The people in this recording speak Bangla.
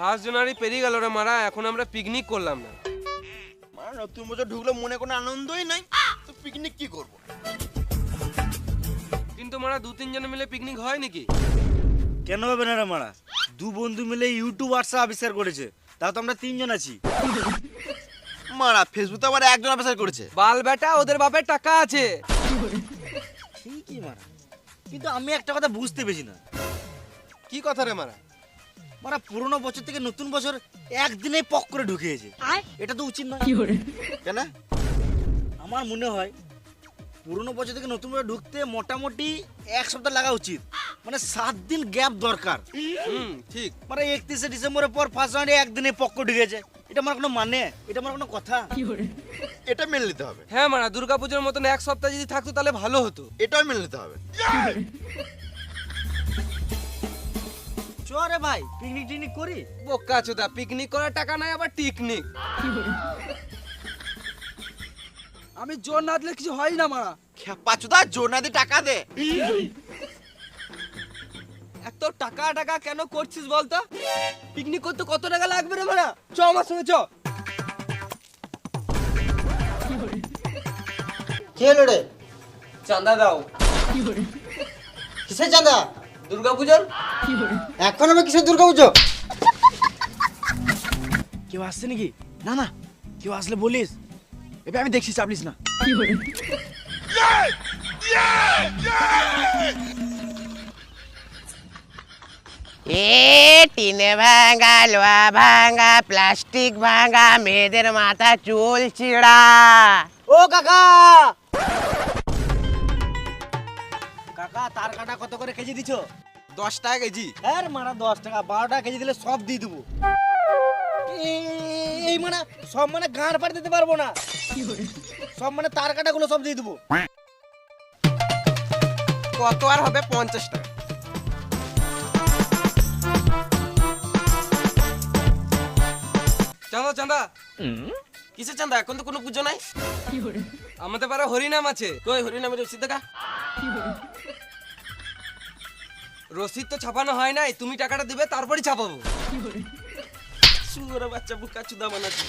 1 জানুয়ারি পেরিয়ে গেল রে মারা, এখন আমরা পিকনিক করলাম না। মানে নতুন বছর ঢুকলে মনে কোনো আনন্দই নাই, তো পিকনিক কি করব? কিন্তু মারা 2-3 জন মিলে পিকনিক হয় নাকি? কেন হবে না রে মারা? দু বন্ধু মিলে ইউটিউব হোয়াটসঅ্যাপ আবিষ্কার করেছে, তাও তো আমরা 3 জন আছি। মারা ফেসবুকে আবার একজন অফিসার করেছে। বাল বেটা, ওদের বাপের টাকা আছে। ঠিকই মারা, কিন্তু আমি একটা কথা বুঝতে পেরেছি না। কি কথা রে মারা? মারা পুরোনো বছর থেকে নতুন বছর একদিনে পক করে ঢুকিয়েছে, এটা তো উচিত নয়। কেন? আমার মনে হয় পুরোনো বছর থেকে নতুন বছর ঢুকতে মোটামুটি 1 সপ্তাহ লাগা উচিত, মানে 7 দিন গ্যাপ দরকার। ঠিক। মানে 31শে ডিসেম্বরের পর 1 জানুয়ারি একদিনে পক করে ঢুকেছে, এটা আমার কোনো মানে? এটা আমার কোনো কথা? এটা মেনে নিতে হবে। হ্যাঁ মারা, দুর্গাপূজার মতন 1 সপ্তাহ যদি থাকতো তাহলে ভালো হতো। এটাও মেনে নিতে হবে। চরে ভাই পিকনিক টিকনিক করি। বোকা চোদা, পিকনিক করার টাকা নাই আবার টিকনিক। আমি জোর না দিলে কিছু হয় না মারা। পাঁচুদা জোর না দিয়ে টাকা দে। এত টাকা টাকা কেন করছিস বলতো? পিকনিক করতে কত টাকা লাগবে রে মারা? চ আমার সঙ্গে চ। কি হলো রে? চাঁদা দাও। কিসের চাঁদা? দুর্গাপূজার। এখন আবার কিসের দুর্গা পুজো? কেউ আসছে নাকি? না না, কেউ আসলে বলিস। এবার আমি দেখছি, চাপলিস না। টিনে ভাঙা, লোহা ভাঙা, প্লাস্টিক ভাঙা, মেয়েদের মাথা চুল ছিঁড়া। ও কাকা, কাকা তার কাটা কত করে কেজি দিছো? 10 টাকা কেজি। হ্যাঁ মারা 10 টাকা, 12 টাকা কেজি দিলে সব দিয়ে দেবো। এই মানে সব মানে গাঁড় পাড়ে দিতে পারবো না, সব মানে তার কাটাগুলো সব দিয়ে দেবো। কত আর হবে? 50 টাকা। চাঁদা চাঁদা। কিসের চাঁদা? এখন তো কোনো পুজো নাই। আমাদের পাড়া হরিনাম আছে। কই হরিনামের রসিদ দেখা। রসিদ তো ছাপানো হয় নাই, তুমি টাকাটা দিবে তারপরই ছাপাবো। সুন্দর বাচ্চা বুকা চুদা বানাচ্ছে।